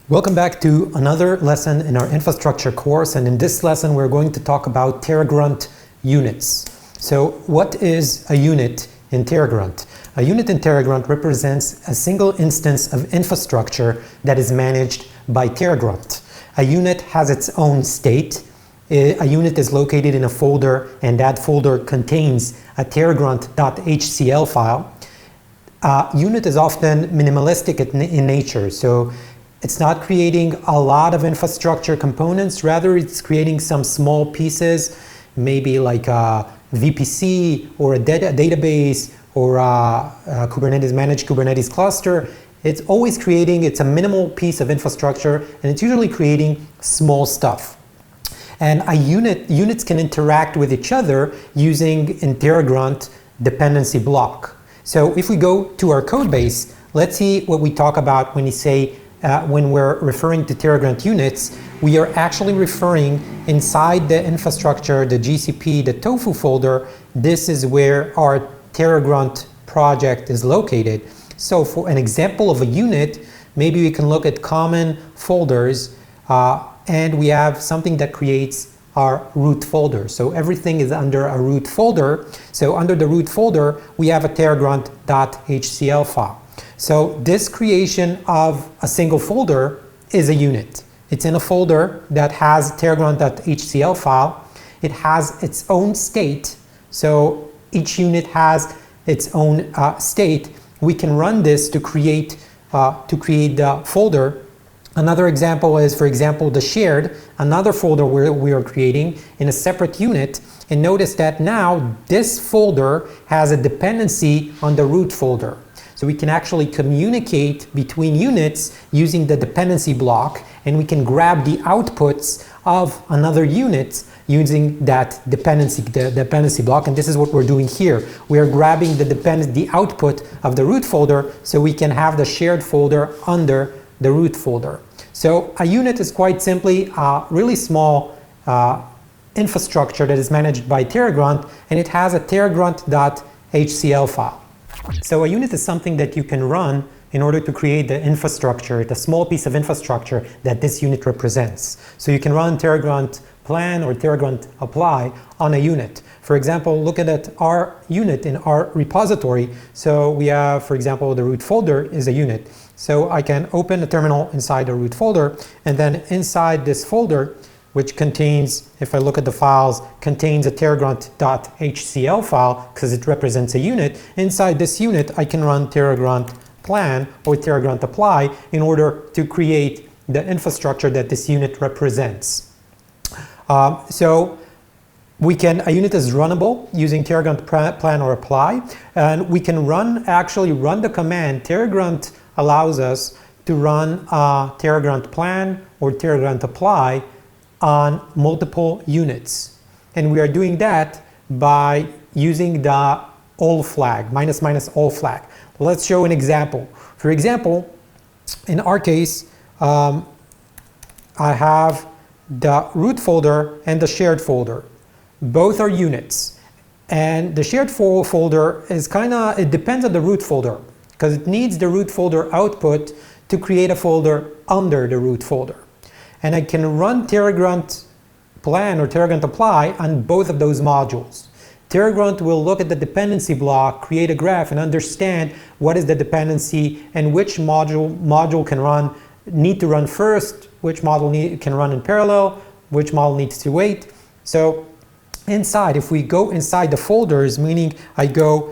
Welcome back to another lesson in our infrastructure course, and in this lesson we're going to talk about terragrunt units. So what is a unit in terragrunt? A unit in terragrunt represents a single instance of infrastructure that is managed by terragrunt. A unit has its own state. A unit is located in a folder, and that folder contains a terragrunt.hcl file. Unit is often minimalistic in nature, so it's not creating a lot of infrastructure components, rather it's creating some small pieces, maybe like a VPC or a database or a Kubernetes managed Kubernetes cluster. It's always creating, it's a minimal piece of infrastructure, and it's usually creating small stuff. And units can interact with each other using in terragrunt dependency block. So if we go to our code base, let's see what we talk about when we say when we're referring to terragrunt units. We are actually referring inside the infrastructure, the GCP, the tofu folder. This is where our terragrunt project is located. So for an example of a unit, maybe we can look at common folders, and we have something that creates our root folder. So everything is under a root folder. So under the root folder, we have a terragrunt.hcl file. So this creation of a single folder is a unit. It's in a folder that has terragrunt.hcl file. It has its own state. So each unit has its own state. We can run this to create the folder. Another example is, for example, the shared, another folder we are creating in a separate unit. And notice that now this folder has a dependency on the root folder. So we can actually communicate between units using the dependency block, and we can grab the outputs of another unit using that dependency block. And this is what we're doing here. We are grabbing the output of the root folder so we can have the shared folder under the root folder. So a unit is quite simply a really small infrastructure that is managed by terragrunt, and it has a terragrunt.hcl file. So a unit is something that you can run in order to create the infrastructure, the small piece of infrastructure that this unit represents. So you can run terragrunt plan or terragrunt apply on a unit. For example, look at our unit in our repository. So we have, for example, the root folder is a unit. So I can open a terminal inside the root folder, and then inside this folder, which contains, if I look at the files, contains a terragrunt.hcl file because it represents a unit. Inside this unit, I can run terragrunt plan or terragrunt apply in order to create the infrastructure that this unit represents. So a unit is runnable using terragrunt plan or apply, and we can actually run the command. Terragrunt allows us to run terragrunt plan or terragrunt apply on multiple units. And we are doing that by using the all flag, --all flag. Let's show an example. For example, in our case, I have the root folder and the shared folder. Both are units. And the shared folder is it depends on the root folder, because it needs the root folder output to create a folder under the root folder. And I can run terragrunt plan or terragrunt apply on both of those modules. Terragrunt will look at the dependency block, create a graph, and understand what is the dependency and which module need to run first, which model can run in parallel, which model needs to wait. So inside, if we go inside the folders, meaning I go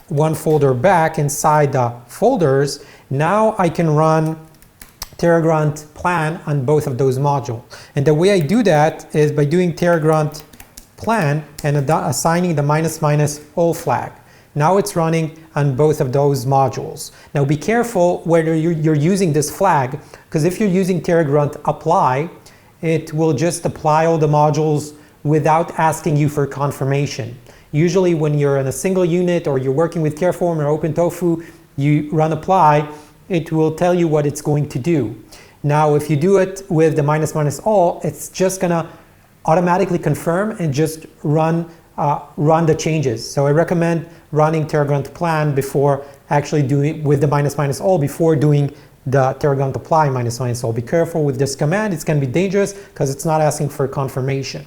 one folder back inside the folders, now I can run terragrunt plan on both of those modules. And the way I do that is by doing terragrunt plan and assigning the --all flag. Now it's running on both of those modules. Now be careful whether you're using this flag, because if you're using terragrunt apply, it will just apply all the modules without asking you for confirmation. Usually when you're in a single unit or you're working with Terraform or OpenTofu, you run apply, it will tell you what it's going to do. Now, if you do it with the --all, it's just gonna automatically confirm and just run the changes. So I recommend running terragrunt plan before actually doing with the --all before doing the terragrunt apply -all. Be careful with this command. It's going to be dangerous because it's not asking for confirmation.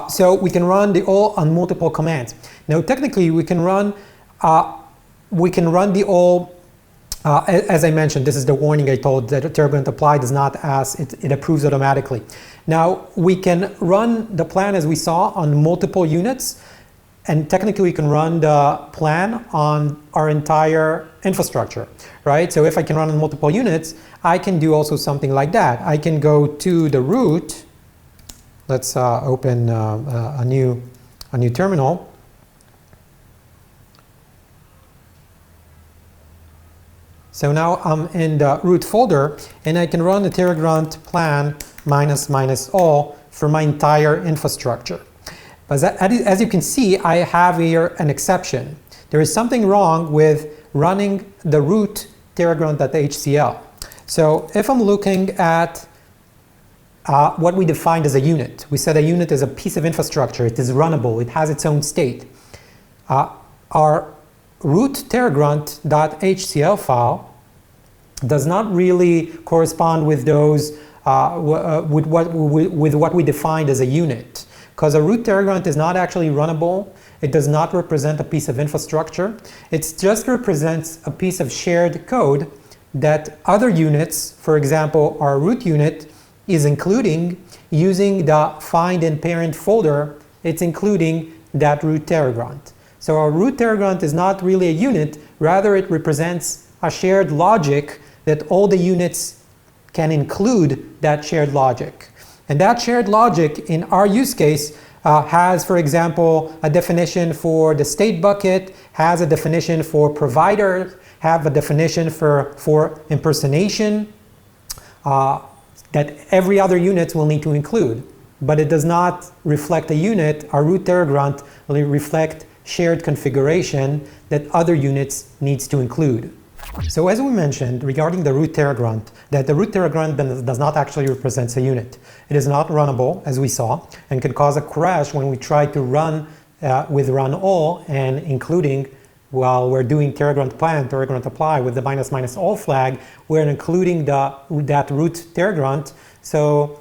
So we can run the all on multiple commands. Now technically we can run the all, as I mentioned, this is the warning I told that terragrunt apply does not ask, it approves automatically. Now we can run the plan as we saw on multiple units, and technically we can run the plan on our entire infrastructure, right? So if I can run on multiple units, I can do also something like that. I can go to the root. Let's open a new terminal. So now I'm in the root folder, and I can run the terragrunt plan -all for my entire infrastructure. But as you can see, I have here an exception. There is something wrong with running the root terragrunt.hcl. So if I'm looking at what we defined as a unit, we said a unit is a piece of infrastructure. It is runnable. It has its own state. Our root terragrunt.hcl file does not really correspond with those with what we defined as a unit, because a root terragrunt is not actually runnable. It does not represent a piece of infrastructure. It just represents a piece of shared code that other units, for example, our root unit, is including using the find in parent folder. It's including that root terragrunt. So our root terragrunt is not really a unit, rather it represents a shared logic that all the units can include that shared logic. And that shared logic in our use case has, for example, a definition for the state bucket, has a definition for provider, have a definition for impersonation that every other unit will need to include. But it does not reflect a unit. Our root terragrunt will reflect shared configuration that other units needs to include. So as we mentioned regarding the root terragrunt, that the root terragrunt does not actually represent a unit. It is not runnable, as we saw, and can cause a crash when we try to run with run all, and including while we're doing terragrunt plan, terragrunt apply with the -all flag, we're including that root terragrunt. So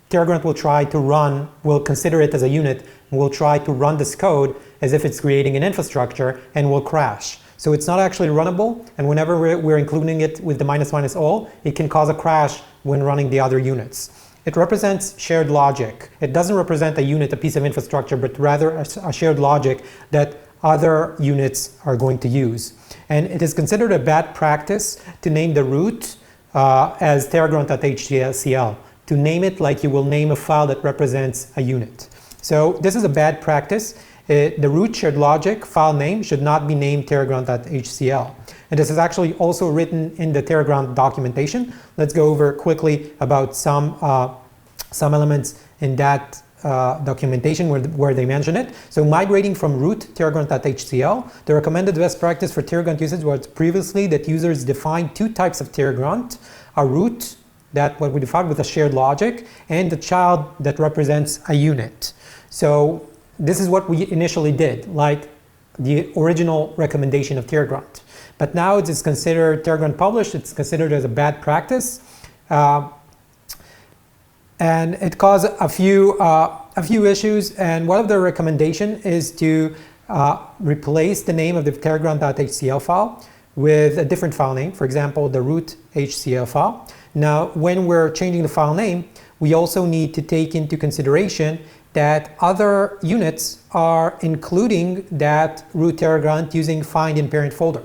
terragrunt will try to run, will consider it as a unit, and will try to run this code as if it's creating an infrastructure, and will crash. So it's not actually runnable, and whenever we're including it with the -all, it can cause a crash when running the other units. It represents shared logic. It doesn't represent a unit, a piece of infrastructure, but rather a shared logic that other units are going to use. And it is considered a bad practice to name the root as terragrunt.hcl, to name it like you will name a file that represents a unit. So this is a bad practice. The root shared logic file name should not be named terragrunt.hcl. And this is actually also written in the terragrunt documentation. Let's go over quickly about some elements in that documentation where they mention it. So migrating from root terragrunt.hcl, the recommended best practice for terragrunt usage was previously that users define two types of terragrunt: a root, that what we defined with a shared logic, and the child that represents a unit. So this is what we initially did, like the original recommendation of terragrunt. But now it is considered, terragrunt published, it's considered as a bad practice. And it caused a few issues, and one of the recommendation is to replace the name of the terragrunt.hcl file with a different file name, for example, the root.hcl file. Now, when we're changing the file name, we also need to take into consideration that other units are including that root terragrunt using find in parent folder.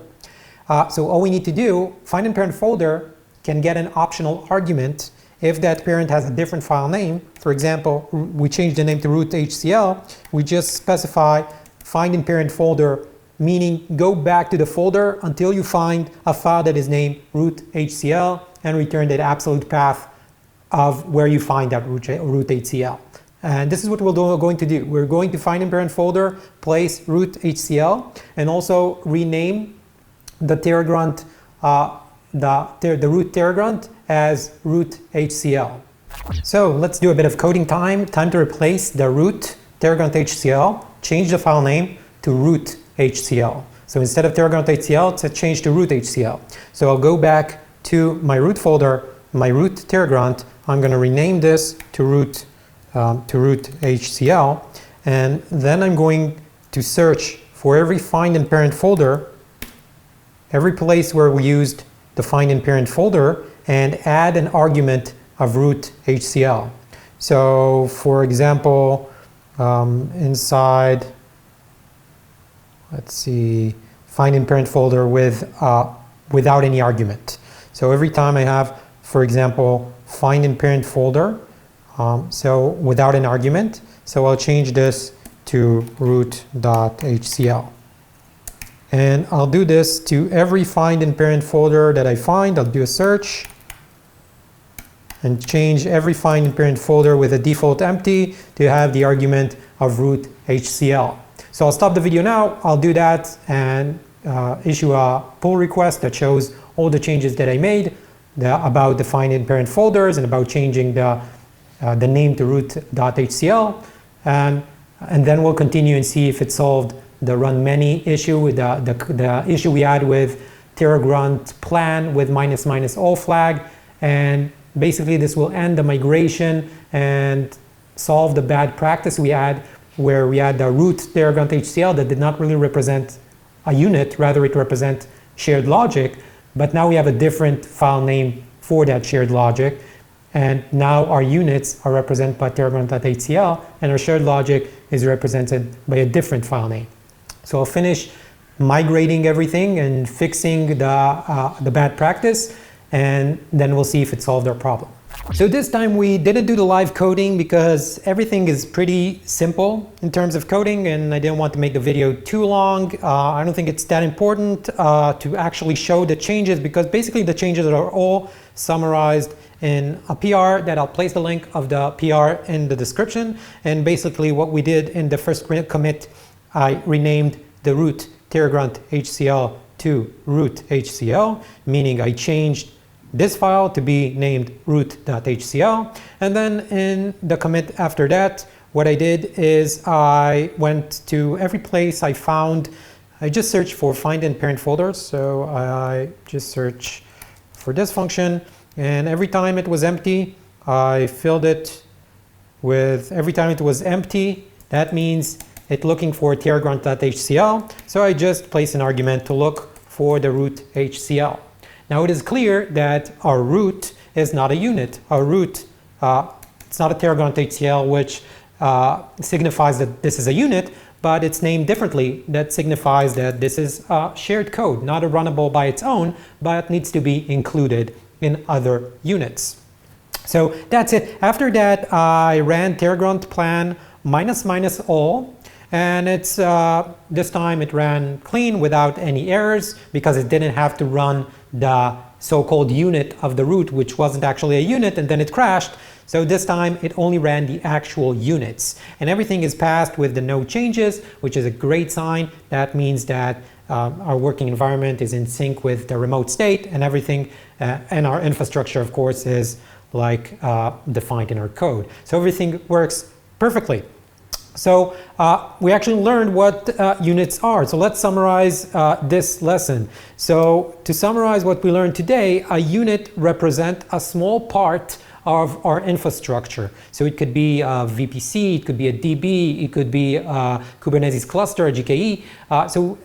So all we need to do, find in parent folder can get an optional argument if that parent has a different file name. For example, we change the name to root.hcl, we just specify find in parent folder, meaning go back to the folder until you find a file that is named root.hcl and return that absolute path of where you find that root.hcl. And this is what we're going to do. We're going to find in parent folder, place root.hcl, and also rename the terragrunt, the root terragrunt as root.hcl. So let's do a bit of coding time. Time to replace the root terragrunt.hcl, change the file name to root.hcl. So instead of terragrunt.hcl, it's changed to root.hcl. So I'll go back to my root folder, my root terragrunt. I'm going to rename this to root.hcl, and then I'm going to search for every find in parent folder, every place where we used the find in parent folder, and add an argument of root.hcl. So for example, inside, let's see, find in parent folder without any argument. So every time I have, for example, find in parent folder, so without an argument, so I'll change this to root.hcl. And I'll do this to every find in parent folder that I find. I'll do a search and change every find in parent folder with a default empty to have the argument of root.hcl. So I'll stop the video now. I'll do that and issue a pull request that shows all the changes that I made about the find in parent folders and about changing the name to root.hcl. And then we'll continue and see if it solved the run many issue, the issue we had with terragrunt plan with -- all flag. And basically this will end the migration and solve the bad practice we had where we had the root terragrunt.hcl that did not really represent a unit, rather it represent shared logic, but now we have a different file name for that shared logic, and now our units are represented by terragrunt.hcl and our shared logic is represented by a different file name. So I'll finish migrating everything and fixing the bad practice, and then we'll see if it solved our problem. So this time we didn't do the live coding because everything is pretty simple in terms of coding, and I didn't want to make the video too long. I don't think it's that important to actually show the changes, because basically the changes are all summarized in a PR that I'll place the link of the PR in the description. And basically what we did in the first commit, I renamed the root terragrunt.hcl to root.hcl, meaning I changed this file to be named root.hcl. And then in the commit after that, what I did is I went to every place I found, I just searched for find in parent folders. So I just search for this function, and every time it was empty, I filled it with, every time it was empty, that means it's looking for terragrunt.hcl. So I just place an argument to look for the root.hcl. Now it is clear that our root is not a unit. Our root, it's not a terragrunt.hcl, which signifies that this is a unit, but it's named differently. That signifies that this is shared code, not a runnable by its own, but needs to be included in other units. So that's it. After that, I ran terragrunt plan -- all, and it's this time it ran clean without any errors because it didn't have to run the so-called unit of the root, which wasn't actually a unit, and then it crashed. So this time it only ran the actual units, and everything is passed with the no changes, which is a great sign. That means that our working environment is in sync with the remote state, and everything, and our infrastructure, of course, is like defined in our code. So everything works perfectly. So we actually learned what units are. So let's summarize this lesson. So to summarize what we learned today, a unit represents a small part of our infrastructure. So it could be a VPC, it could be a DB, it could be a Kubernetes cluster, a GKE. So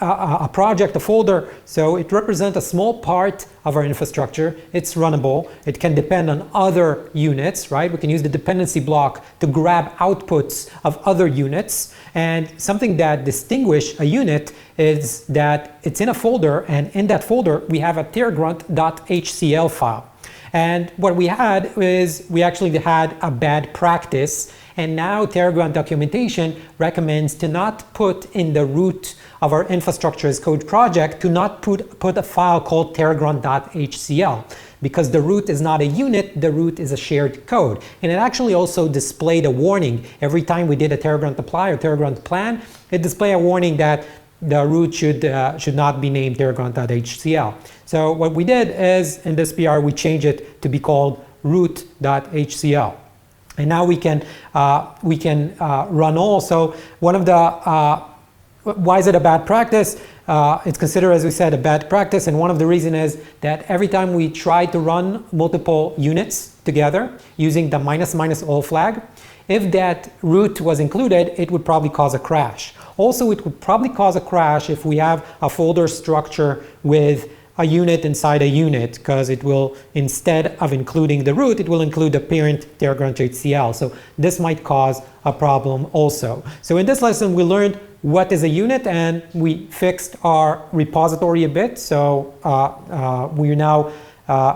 a project, a folder, so it represents a small part of our infrastructure. It's runnable. It can depend on other units, right? We can use the dependency block to grab outputs of other units. And something that distinguishes a unit is that it's in a folder, and in that folder we have a terragrunt.hcl file. And what we had is we actually had a bad practice, and now Terragrunt documentation recommends to not put in the root of our infrastructure as code project, to not put a file called terragrunt.hcl, because the root is not a unit, the root is a shared code. And it actually also displayed a warning every time we did a terragrunt apply or terragrunt plan. It displayed a warning that the root should not be named terragrunt.hcl. So what we did is, in this PR, we changed it to be called root.hcl. And now we can run all. So one of the why is it a bad practice? It's considered, as we said, a bad practice, and one of the reasons is that every time we try to run multiple units together using the --all flag, if that root was included, it would probably cause a crash. Also, it would probably cause a crash if we have a folder structure with a unit inside a unit, because it will, instead of including the root, it will include the parent terragrunt.hcl. So this might cause a problem also. So in this lesson, we learned what is a unit, and we fixed our repository a bit. So we now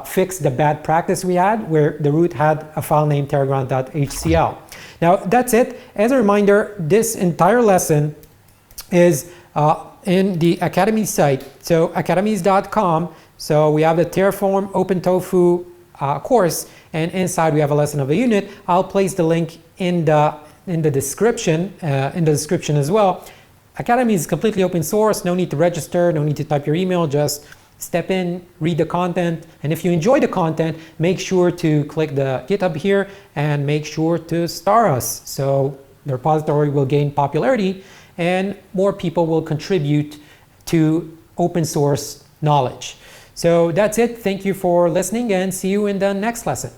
fixed the bad practice we had, where the root had a file named terragrunt.hcl. Now that's it. As a reminder, this entire lesson is in the Academeez site, so academeez.com. So we have the Terraform OpenTofu course, and inside we have a lesson of a unit. I'll place the link in the description as well. Academeez is completely open source. No need to register. No need to type your email. Just step in, read the content, and if you enjoy the content, make sure to click the GitHub here and make sure to star us, so the repository will gain popularity and more people will contribute to open source knowledge. So that's it. Thank you for listening, and see you in the next lesson.